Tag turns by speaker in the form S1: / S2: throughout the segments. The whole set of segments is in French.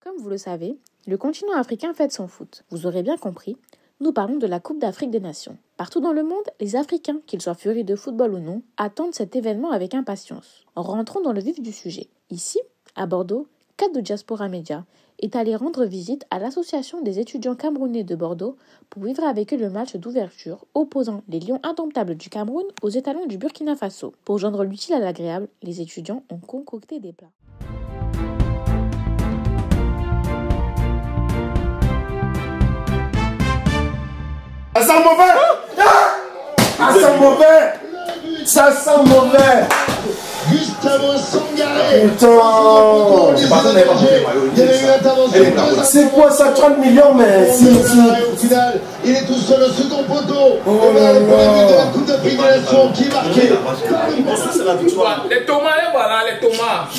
S1: Comme vous le savez, le continent africain fête son foot. Vous aurez bien compris, nous parlons de la Coupe d'Afrique des Nations. Partout dans le monde, les Africains, qu'ils soient furieux de football ou non, attendent cet événement avec impatience. Rentrons dans le vif du sujet. Ici, à Bordeaux, Cap de Diaspora Media est allé rendre visite à l'association des étudiants camerounais de Bordeaux pour vivre avec eux le match d'ouverture opposant les Lions indomptables du Cameroun aux étalons du Burkina Faso. Pour joindre l'utile à l'agréable, les étudiants ont concocté des plats.
S2: Ça sent mauvais! Ça sent mauvais! Ça sent mauvais!
S3: Gustavo Sangaré!
S2: Putain! C'est quoi ça? 30 millions, mais si.
S3: Au final, il est tout seul au second poteau. Et voilà le premier but de la Coupe d'Afrique des Nations qui est marqué.
S2: Ça, c'est la victoire.
S4: Les tomates, voilà, les tomates.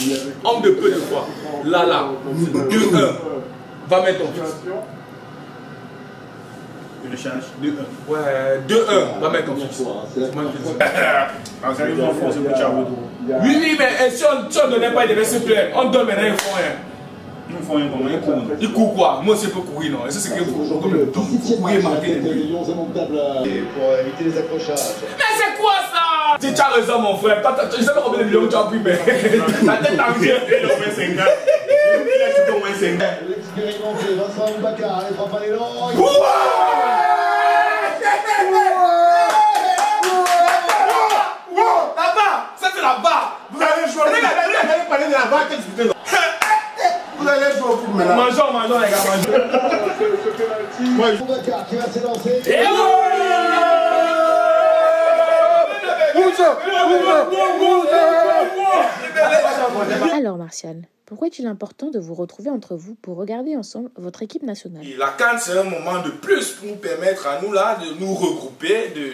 S4: Homme de peu de foi. Là. 2-1. Va mettre ton fils.
S5: Le change 2-1.
S4: Ouais, 2-1. Va mettre ton fils. Oui, mais si on ne donnait pas, il devait se plaire. On donne maintenant, ils font rien.
S5: Ils font rien comme un
S4: Ils courent quoi? Moi, c'est pas courir, non. Et ça, c'est que vous jouez comme le temps. Courir, marquer les buts.
S3: Pour éviter les accrochages.
S4: Mais c'est quoi ça? Tu as raison, mon frère. Je sais pas combien de millions tu as pris, mais la tête en vient.
S5: Il a au moins 5 ans. Il a tué au moins 5 ans.
S3: L'expérimenté Vincent Moubacar, les frappes à l'élan.
S4: Là-bas, ça c'est la barre.
S2: Vous allez jouer au foot. Vous allez parler de la barre, qu'est-ce que vous allez jouer au foot maintenant.
S4: Mangeons, les gars, mangeons.
S3: Moubacar qui va s'élancer.
S1: Alors Martial, pourquoi est-il important de vous retrouver entre vous pour regarder ensemble votre équipe nationale?
S4: La CAN, c'est un moment de plus pour nous permettre à nous là de nous regrouper, de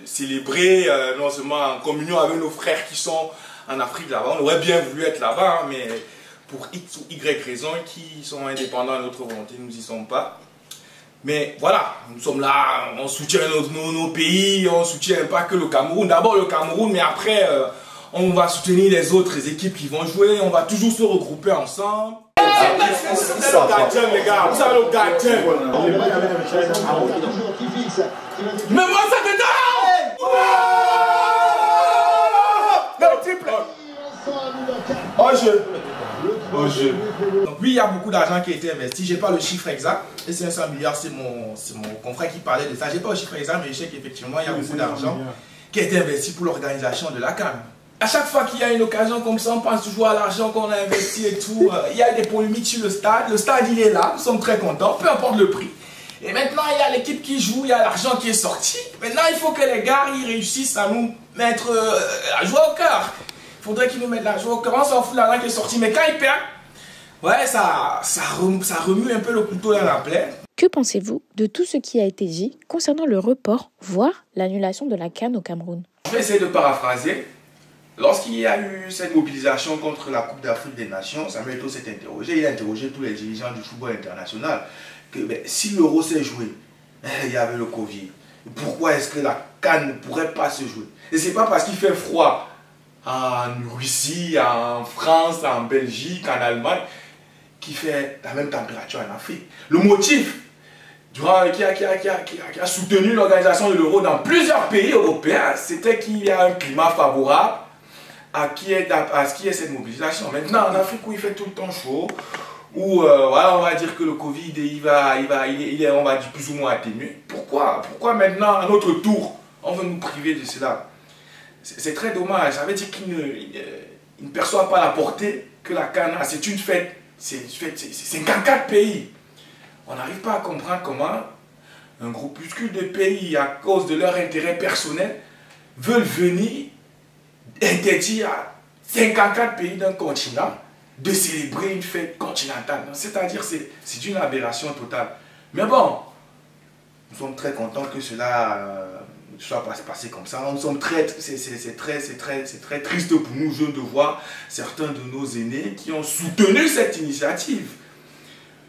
S4: célébrer non seulement en communion avec nos frères qui sont en Afrique là-bas. On aurait bien voulu être là-bas, mais pour X ou Y raisons qui sont indépendants de notre volonté, nous n'y sommes pas. Mais voilà, nous sommes là, on soutient nos pays, on soutient pas que le Cameroun. D'abord le Cameroun, mais après on va soutenir les autres équipes qui vont jouer, on va toujours se regrouper ensemble. C'est le gardien, les gars, vous savez le gardien. Mais moi ça te donne! Le triple! Oh jeu. Donc oui, il y a beaucoup d'argent qui a été investi. J'ai pas le chiffre exact. Et 500 milliards, c'est mon confrère qui parlait de ça. J'ai pas le chiffre exact, mais je sais qu'effectivement, il y a beaucoup d'argent qui a été investi pour l'organisation de la CAN. À chaque fois qu'il y a une occasion comme ça, on pense toujours à l'argent qu'on a investi et tout. Il y a des polémiques sur le stade. Le stade, il est là. Nous sommes très contents, peu importe le prix. Et maintenant, il y a l'équipe qui joue, il y a l'argent qui est sorti. Maintenant, il faut que les gars ils réussissent à nous mettre la joie au cœur. Il faudrait qu'ils nous mettent la joie au cœur. On s'en fout de l'argent qui est sorti. Mais quand ils perdent, ouais, ça remue un peu le couteau dans la plaie.
S1: Que pensez-vous de tout ce qui a été dit concernant le report, voire l'annulation de la CAN au Cameroun?
S4: Je vais essayer de paraphraser. Lorsqu'il y a eu cette mobilisation contre la Coupe d'Afrique des Nations, Samuel Eto'o s'est interrogé. Il a interrogé tous les dirigeants du football international. Que si l'Euro s'est joué, il y avait le Covid. Pourquoi est-ce que la CAN ne pourrait pas se jouer? Et c'est pas parce qu'il fait froid en Russie, en France, en Belgique, en Allemagne, qui fait la même température en Afrique. Le motif qui a soutenu l'organisation de l'Euro dans plusieurs pays européens, c'était qu'il y a un climat favorable à ce qui est cette mobilisation. Maintenant, en Afrique où il fait tout le temps chaud, où voilà, on va dire que le Covid on va dire plus ou moins atténué. Pourquoi maintenant, à notre tour, on veut nous priver de cela? C'est très dommage. Ça veut dire qu'il ne perçoit pas la portée que la CAN a. C'est une fête. C'est 54 pays. On n'arrive pas à comprendre comment un groupuscule de pays, à cause de leur intérêt personnel, veulent venir interdire à 54 pays d'un continent de célébrer une fête continentale. C'est-à-dire c'est une aberration totale. Mais bon, nous sommes très contents que cela soit passé comme ça. C'est très triste pour nous jeunes de voir certains de nos aînés qui ont soutenu cette initiative.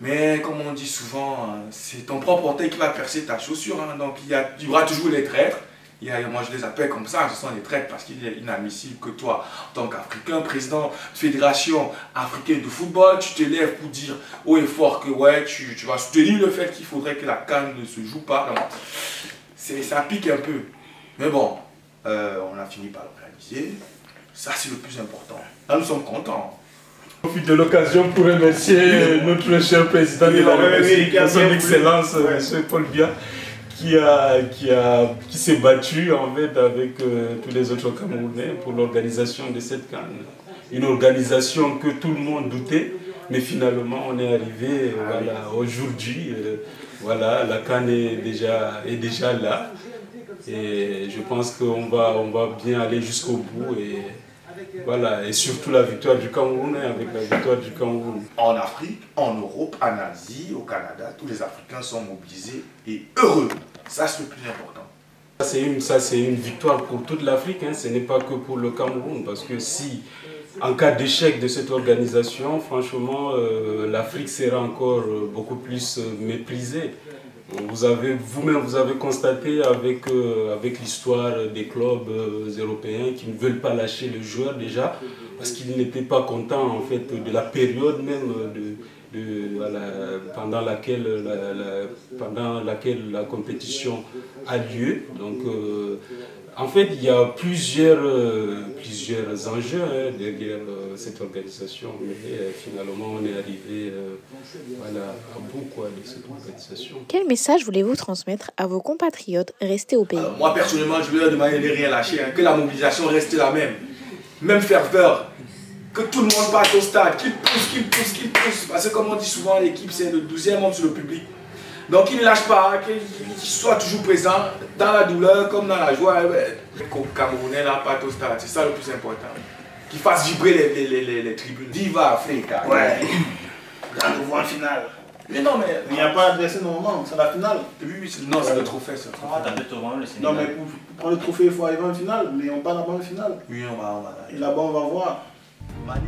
S4: Mais comme on dit souvent, c'est ton propre orteil qui va percer ta chaussure. Hein. Donc il y aura toujours les traîtres moi je les appelle comme ça, ce sont des traites parce qu'il est inadmissible que toi, en tant qu'Africain, président de fédération africaine de football, tu te lèves pour dire haut et fort que ouais, tu vas soutenir le fait qu'il faudrait que la CAN ne se joue pas. Ça pique un peu. Mais bon, on a fini par l'organiser. Ça, c'est le plus important. Là, nous sommes contents.
S6: Je profite de l'occasion pour remercier notre cher président de la République, son Excellence, M. Paul Biya, qui s'est battu en fait avec tous les autres Camerounais pour l'organisation de cette CAN. Une organisation que tout le monde doutait, mais finalement on est arrivé voilà, aujourd'hui. Voilà, la CAN est déjà là. Et je pense qu'on va bien aller jusqu'au bout. Voilà, et surtout la victoire du Cameroun, avec la victoire du Cameroun.
S4: En Afrique, en Europe, en Asie, au Canada, tous les Africains sont mobilisés et heureux. Ça, c'est le plus important.
S6: Ça, c'est une victoire pour toute l'Afrique, hein. Ce n'est pas que pour le Cameroun, parce que si, en cas d'échec de cette organisation, franchement, l'Afrique sera encore beaucoup plus méprisée. Vous-même, vous avez constaté avec l'histoire des clubs européens qui ne veulent pas lâcher le joueur déjà parce qu'ils n'étaient pas contents en fait de la période même voilà, pendant laquelle la compétition a lieu. Donc, en fait, il y a plusieurs enjeux derrière cette organisation, mais finalement, on est arrivé voilà, à bout de cette organisation.
S1: Quel message voulez-vous transmettre à vos compatriotes restés au pays?
S4: Moi, personnellement, je veux leur demander de rien lâcher, que la mobilisation reste la même ferveur, que tout le monde parte au stade, qu'il pousse, parce que comme on dit souvent, l'équipe, c'est le 12e homme sur le public. Donc il ne lâche pas, qu'il soit toujours présent dans la douleur comme dans la joie. Les Camerounais là partent au stade, c'est ça le plus important. Qu'il fasse vibrer les tribunes. Viva Africa!
S5: Ouais. Rendez-vous en finale.
S4: Mais non, mais.
S5: Il n'y a pas d'adversaire normalement, c'est la finale.
S4: Oui, non, c'est le trophée.
S5: Non, mais pour prendre le trophée, il faut arriver en finale. Mais on part là-bas en finale.
S4: Oui, on va.
S5: Et là-bas, on va voir.
S4: Mali.